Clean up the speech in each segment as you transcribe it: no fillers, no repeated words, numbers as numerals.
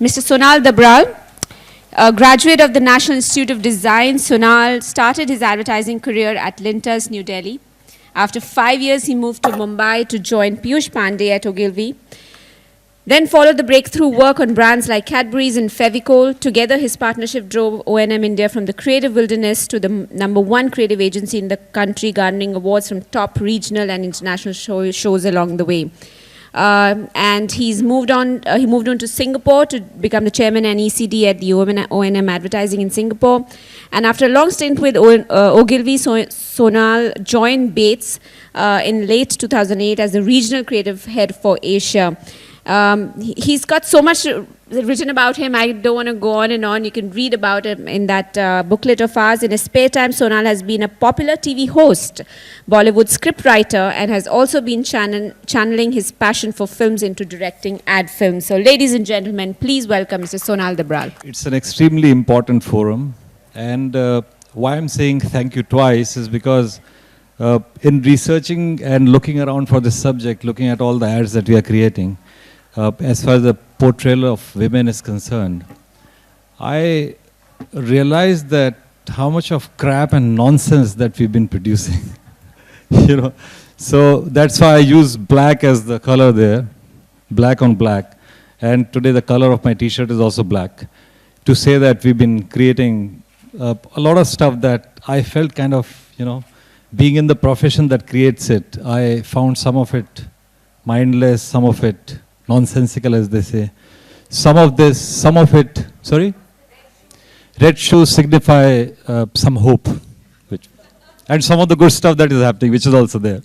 Mr. Sonal Dabral, a graduate of the National Institute of Design, Sonal started his advertising career at Lintas, New Delhi. After 5 years, he moved to Mumbai to join Piyush Pandey at Ogilvy. Then followed the breakthrough work on brands like Cadbury's and Fevicol. Together, his partnership drove O&M India from the creative wilderness to the #1 creative agency in the country, garnering awards from top regional and international shows along the way. And he moved on to Singapore to become the chairman and ECD at the O&M Advertising in Singapore. And after a long stint with Ogilvy, Sonal joined Bates in late 2008 as the regional creative head for Asia. He's got so much written about him. I don't want to go on and on. You can read about him in that booklet of ours. In his spare time, Sonal has been a popular TV host, Bollywood scriptwriter, and has also been channeling his passion for films into directing ad films. So, ladies and gentlemen, please welcome Mr. Sonal Dabral. It's an extremely important forum, and why I'm saying thank you twice is because in researching and looking around for this subject, looking at all the ads that we are creating, as far as the portrayal of women is concerned, I realized that how much of crap and nonsense that we've been producing. So that's why I use black as the color there, black on black. And today the color of my t-shirt is also black, to say that we've been creating a lot of stuff that I felt kind of, being in the profession that creates it, I found some of it mindless, some of it nonsensical, as they say. Some of it, sorry? Red shoes signify some hope. And some of the good stuff that is happening, which is also there.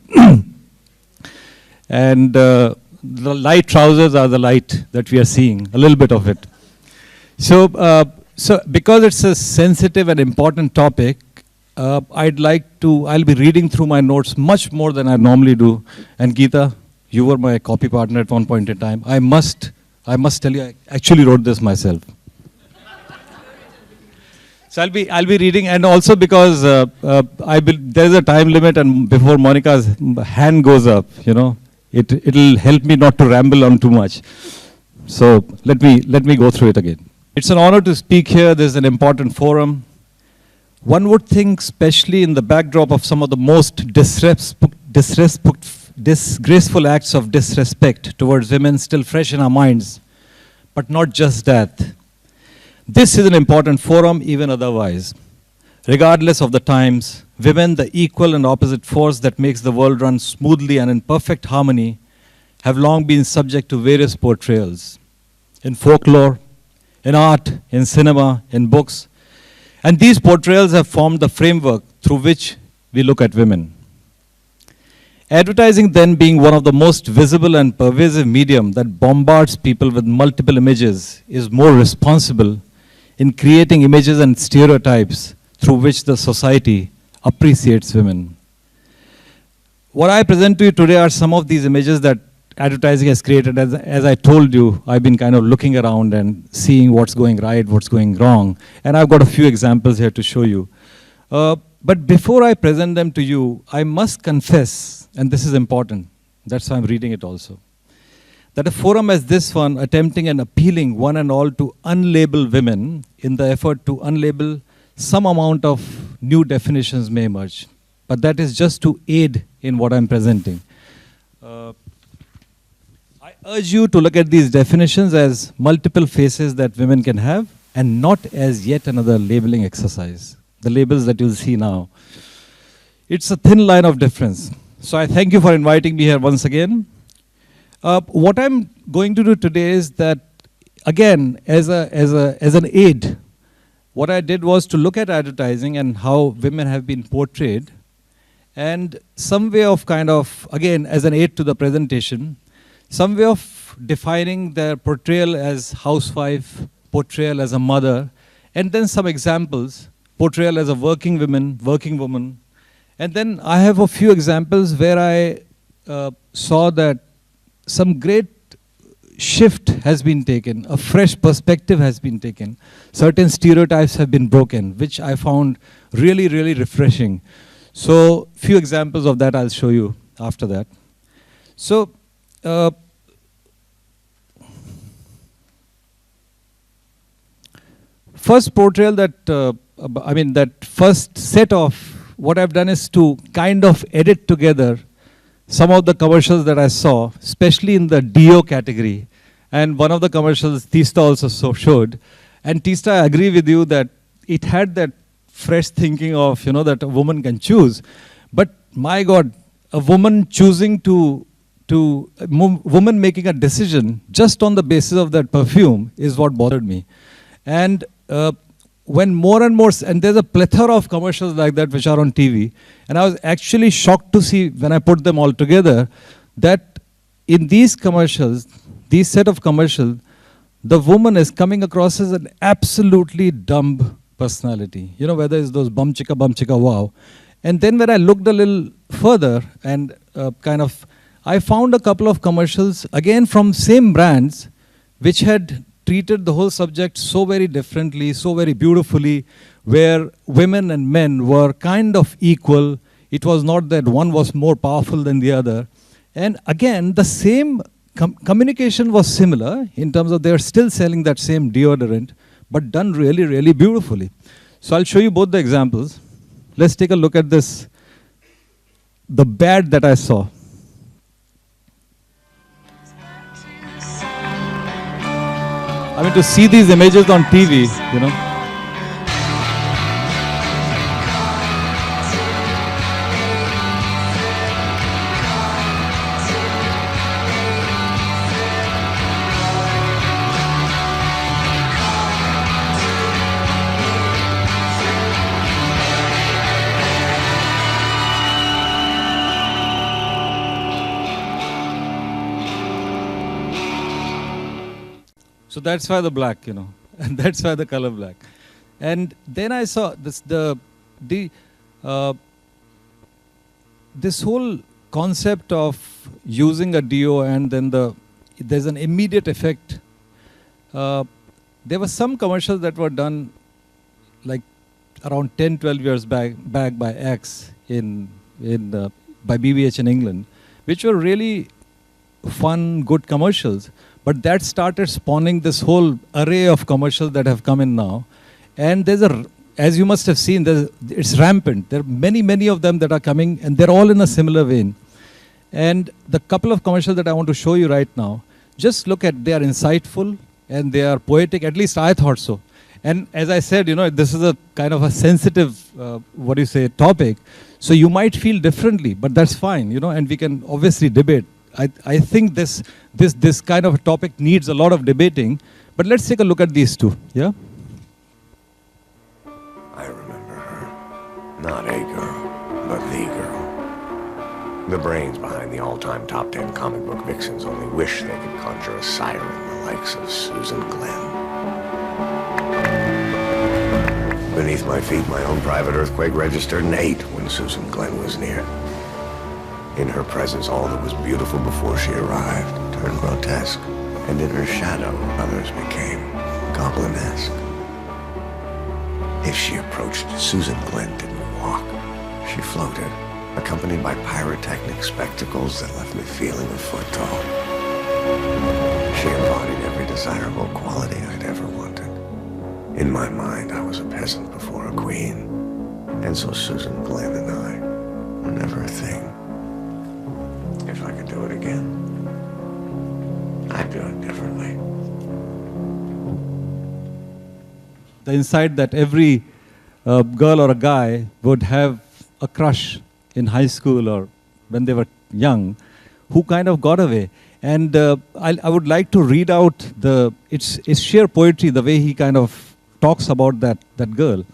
And the light trousers are the light that we are seeing, a little bit of it. So because it's a sensitive and important topic, I'll be reading through my notes much more than I normally do. And Geeta, you were my copy partner at one point in time. I must tell you, I actually wrote this myself. So I'll be reading, and also because there's a time limit, and before Monica's hand goes up, it'll help me not to ramble on too much. So let me go through it again. It's an honor to speak here. This is an important forum. One would think, especially in the backdrop of some of the most disgraceful acts of disrespect towards women still fresh in our minds, but not just that. This is an important forum even otherwise. Regardless of the times, women, the equal and opposite force that makes the world run smoothly and in perfect harmony, have long been subject to various portrayals in folklore, in art, in cinema, in books. And these portrayals have formed the framework through which we look at women. Advertising then, being one of the most visible and pervasive medium that bombards people with multiple images, is more responsible in creating images and stereotypes through which the society appreciates women. What I present to you today are some of these images that advertising has created. As I told you, I've been kind of looking around and seeing what's going right, what's going wrong. And I've got a few examples here to show you. But before I present them to you, I must confess, and this is important, that's why I'm reading it also, that a forum as this one, attempting and appealing one and all to unlabel women in the effort to unlabel some amount of new definitions may emerge. But that is just to aid in what I'm presenting. I urge you to look at these definitions as multiple faces that women can have, and not as yet another labeling exercise. The labels that you'll see now. It's a thin line of difference. So I thank you for inviting me here once again. What I'm going to do today is that, again, as an aid, what I did was to look at advertising and how women have been portrayed, and some way of again, as an aid to the presentation, some way of defining their portrayal as housewife, portrayal as a mother, and then some examples, portrayal as a working woman. And then I have a few examples where I saw that some great shift has been taken, a fresh perspective has been taken. Certain stereotypes have been broken, which I found really, really refreshing. So, few examples of that I'll show you after that. So, first portrayal that first set of what I've done is to kind of edit together some of the commercials that I saw, especially in the Dio category. And one of the commercials Teesta also showed. And Teesta, I agree with you that it had that fresh thinking of, that a woman can choose. But my God, a woman choosing woman making a decision just on the basis of that perfume is what bothered me. And when more and more, and there's a plethora of commercials like that which are on TV, and I was actually shocked to see when I put them all together that in these commercials, these set of commercials, the woman is coming across as an absolutely dumb personality. Whether it's those bum chicka, wow. And then when I looked a little further and I found a couple of commercials, again from same brands, which had treated the whole subject so very differently, so very beautifully, where women and men were kind of equal. It was not that one was more powerful than the other. And again, the same communication was similar in terms of they're still selling that same deodorant, but done really, really beautifully. So I'll show you both the examples. Let's take a look at this, the bad that I saw. To see these images on TV, So that's why the black, and that's why the color black. And then I saw this whole concept of using a deo and then there's an immediate effect. There were some commercials that were done like around 10, 12 years back by Axe by BBH in England, which were really fun, good commercials. But that started spawning this whole array of commercials that have come in now. And as you must have seen, it's rampant. There are many, many of them that are coming, and they're all in a similar vein. And the couple of commercials that I want to show you right now, just look at, they are insightful and they are poetic, at least I thought so. And as I said, this is a kind of a sensitive, topic. So you might feel differently, but that's fine, and we can obviously debate. I think this kind of a topic needs a lot of debating, but let's take a look at these two, yeah? I remember her. Not a girl, but the girl. The brains behind the all-time top 10 comic book vixens only wish they could conjure a siren the likes of Susan Glenn. Beneath my feet, my own private earthquake registered an 8 when Susan Glenn was near. In her presence, all that was beautiful before she arrived turned grotesque, and in her shadow, others became goblinesque. If she approached, Susan Glenn didn't walk. She floated, accompanied by pyrotechnic spectacles that left me feeling a foot tall. She embodied every desirable quality I'd ever wanted. In my mind, I was a peasant before a queen, and so Susan Glenn and I were never a thing. If I could do it again, I'd do it differently. The insight that every girl or a guy would have a crush in high school or when they were young, who kind of got away. And I would like to read out it's sheer poetry, the way he kind of talks about that girl.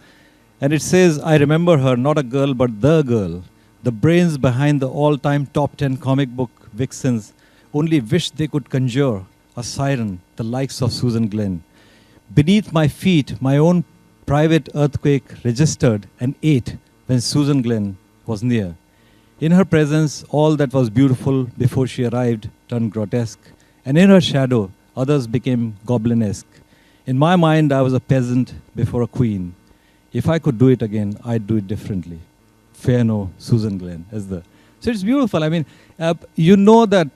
And it says, I remember her, not a girl, but the girl. The brains behind the all-time top 10 comic book vixens only wished they could conjure a siren, the likes of Susan Glenn. Beneath my feet, my own private earthquake registered an 8 when Susan Glenn was near. In her presence, all that was beautiful before she arrived turned grotesque, and in her shadow, others became goblinesque. In my mind, I was a peasant before a queen. If I could do it again, I'd do it differently. Fair no, Susan Glenn. So it's beautiful. I mean, that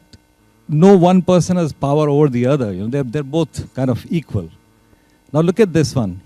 no one person has power over the other. They're both kind of equal. Now look at this one.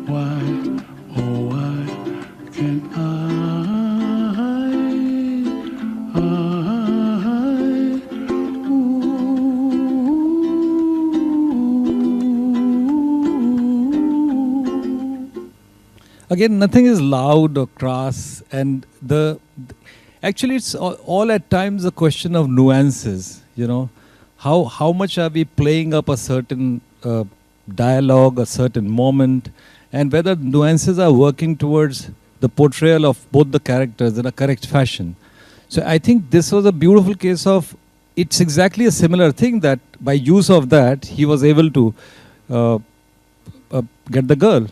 Why, oh why can't Again, nothing is loud or crass, and actually it's all at times a question of nuances. You know, how much are we playing up a certain dialogue, a certain moment, and whether nuances are working towards the portrayal of both the characters in a correct fashion. So I think this was a beautiful case of, it's exactly a similar thing that by use of that, he was able to get the girl,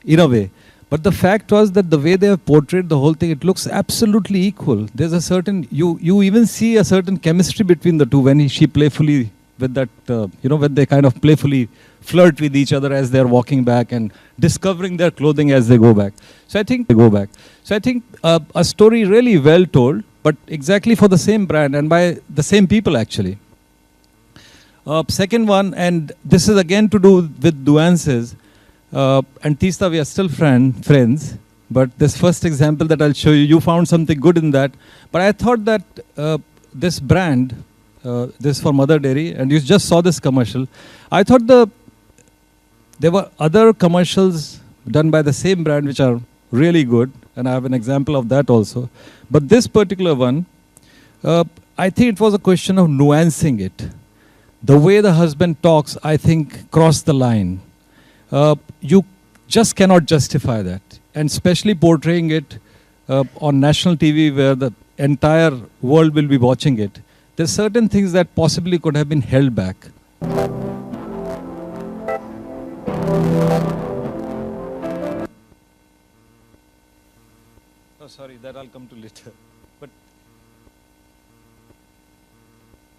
in a way. But the fact was that the way they have portrayed the whole thing, it looks absolutely equal. There's a certain, you even see a certain chemistry between the two when she playfully, with that, when they kind of playfully flirt with each other as they're walking back and discovering their clothing as they go back. So I think a story really well told, but exactly for the same brand and by the same people actually. Second one, and this is again to do with nuances. And Teesta, we are still friends, but this first example that I'll show you, you found something good in that. But I thought that this brand, this for Mother Dairy, and you just saw this commercial. I thought there were other commercials done by the same brand which are really good, and I have an example of that also. But this particular one, I think it was a question of nuancing it. The way the husband talks, I think, crossed the line. You just cannot justify that. And especially portraying it on national TV where the entire world will be watching it. There's certain things that possibly could have been held back. Oh, sorry, that I'll come to later. But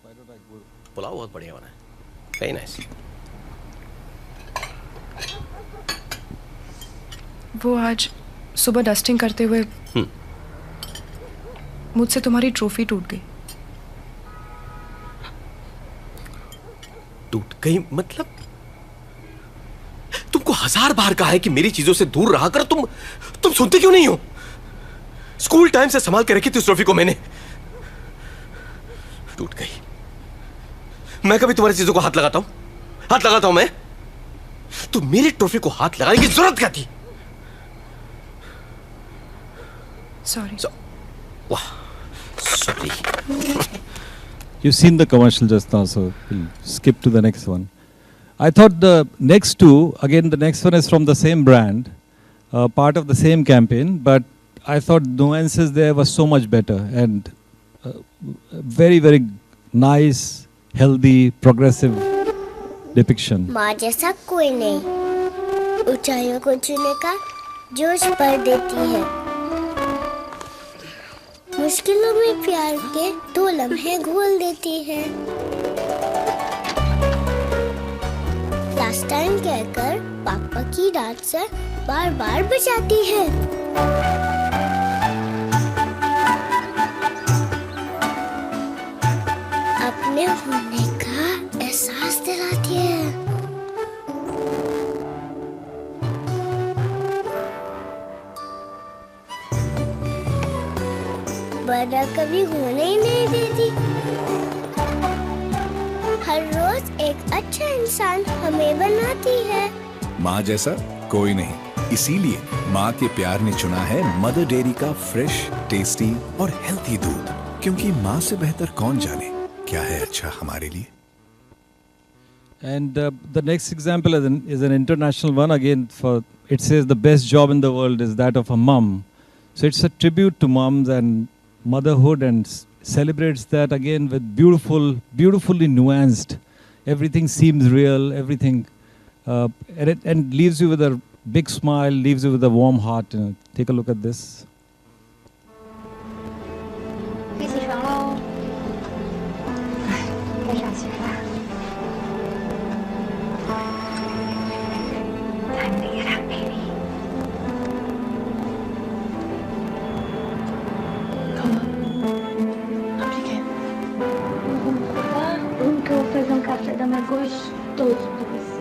why don't I go? Pulao बहुत बढ़िया बना है. Very nice. वो आज सुबह dusting करते हुए मुझसे तुम्हारी ट्रॉफी टूट गई. टूट गई मतलब? तुमको 1000 बार कहा है कि मेरी चीजों से दूर रहा कर. तुम सुनते क्यों नहीं हो? स्कूल टाइम से संभाल के रखी थी उस ट्रॉफी को मैंने. टूट गई. मैं कभी तुम्हारी चीजों को हाथ लगाता हूं मैं? तो मेरी ट्रॉफी को हाथ लगाने की जरूरत क्या थी? Sorry. Sorry. You've seen the commercial just now, so we'll skip to the next one. I thought the next two, again the next one is from the same brand, part of the same campaign, but I thought nuances there were so much better and very, very nice, healthy, progressive depiction. माँ जैसा कोई नहीं, ऊंचाइयों को छूने का जोश भर देती है. मुश्किलों में प्यार के 2 लम्हे घोल देती है. लास्ट टाइम कहकर पापा की डांट से बार-बार बचाती है. अपने होने का एहसास दिलाती है. वरना कभी होने ही नहीं देती. हर रोज एक अच्छा इंसान हमें बनाती है. माँ जैसा कोई नहीं, इसीलिए माँ के प्यार ने चुना है मदर डेयरी का फ्रेश, टेस्टी और हेल्थी दूध. क्योंकि माँ से बेहतर कौन जाने क्या है अच्छा हमारे लिए. And the next example is an international one. Again, it says the best job in the world is that of a mom. So it's a tribute to moms and motherhood, and celebrates that again with beautifully nuanced. Everything seems real, everything, and leaves you with a big smile, leaves you with a warm heart. Take a look at this. 快起床喽！该上学了。Time to get up, baby. Que eu vou fazer um café da manhã gostoso pra você.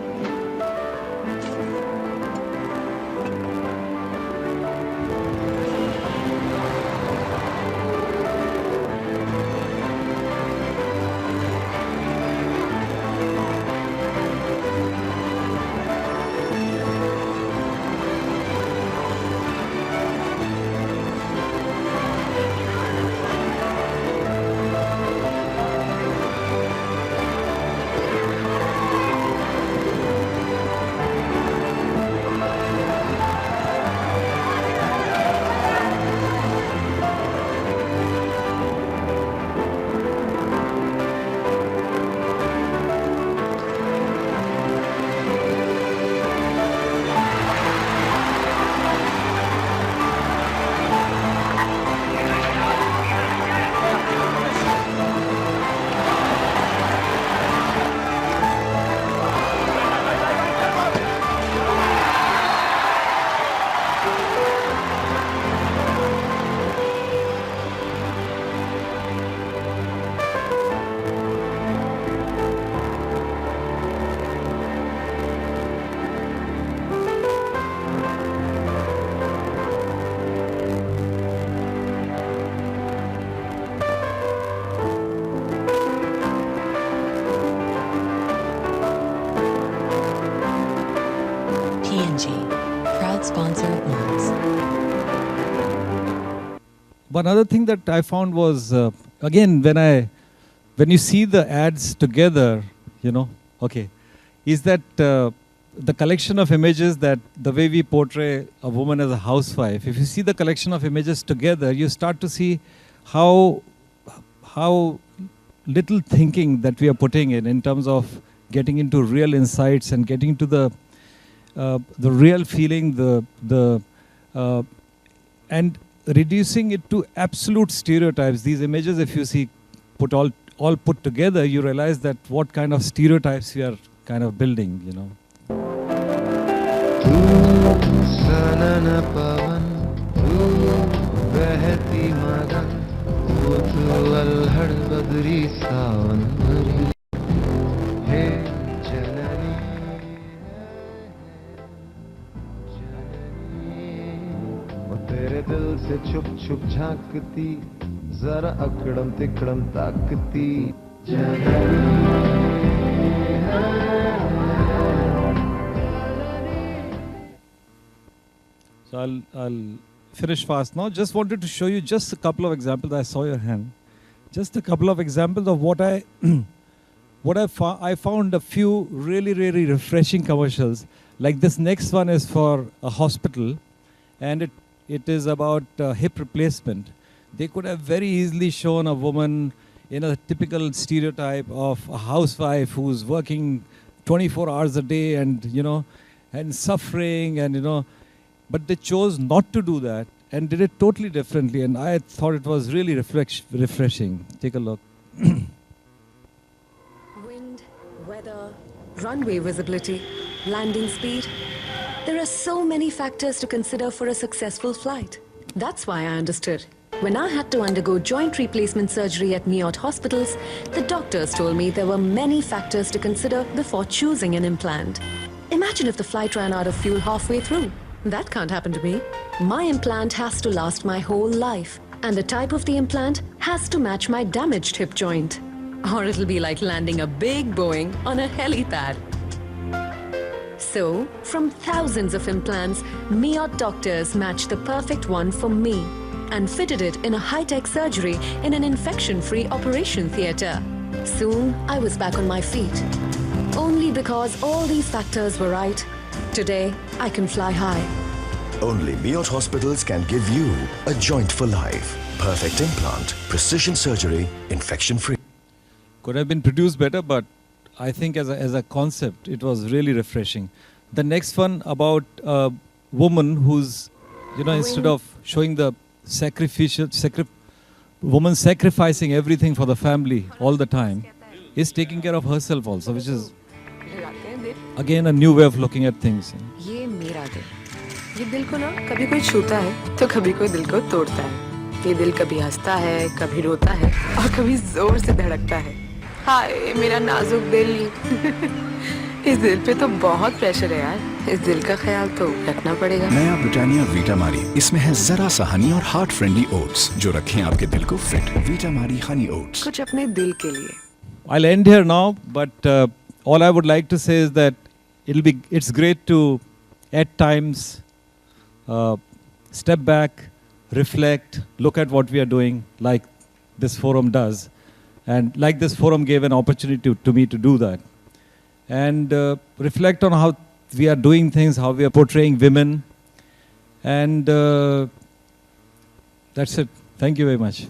years. One other thing that I found was, again, when you see the ads together, is that the collection of images, that the way we portray a woman as a housewife, if you see the collection of images together, you start to see how little thinking that we are putting in terms of getting into real insights and getting to the real feeling, and reducing it to absolute stereotypes. These images, if you see all put together, you realize that what kind of stereotypes we are kind of building, सनन पवन तू बहती मगन तू अल्हड़ बदरी सावन भरी हे जननी वो तेरे दिल से छुप छुप झांकती जरा अकड़म तिकड़म ताकती So I'll finish fast now. Just wanted to show you just a couple of examples. I saw your hand. Just a couple of examples of what I found a few really, really refreshing commercials. Like this next one is for a hospital, and it is about hip replacement. They could have very easily shown a woman in a typical stereotype of a housewife who's working 24 hours a day and suffering and but they chose not to do that and did it totally differently, and I thought it was really refreshing. Take a look. Wind, weather, runway visibility, landing speed. There are so many factors to consider for a successful flight. That's why I understood. When I had to undergo joint replacement surgery at Meot hospitals, the doctors told me there were many factors to consider before choosing an implant. Imagine if the flight ran out of fuel halfway through. That can't happen to me. My implant has to last my whole life, and the type of the implant has to match my damaged hip joint. Or it'll be like landing a big Boeing on a helipad. So, from thousands of implants, Meot doctors matched the perfect one for me and fitted it in a high-tech surgery in an infection-free operation theatre. Soon, I was back on my feet. Only because all these factors were right, today I can fly high. Only Meot hospitals can give you a joint for life. Perfect implant, precision surgery, infection-free. Could have been produced better, but I think as a concept, it was really refreshing. The next one about a woman who's, instead of showing the woman sacrificing everything for the family all the time, is taking care of herself also, which is again a new way of looking at things. ये मेरा दिल, ये दिल को ना कभी कोई छूता है तो कभी कोई दिल को तोड़ता है। ये दिल कभी हंसता है, कभी रोता है और कभी जोर से धड़कता है। हाय मेरा नाजुक दिल। इस दिल पे तो बहुत प्रेशर है यार। इस दिल का ख्याल तो रखना पड़ेगा। नया ब्रिटानिया वीटा मारी, इसमें है जरा सा हनी और हार्ट फ्रेंडली ओट्स जो रखें आपके दिल को फिट। वीटा मारी हनी ओट्स, कुछ अपने दिल के लिए। I'll end here now, but all I would like to say is that it's great to at times step back, reflect, look at what we are doing, like this forum does, and like this forum gave an opportunity to me to do that, and reflect on how we are doing things, how we are portraying women, and that's it. Thank you very much.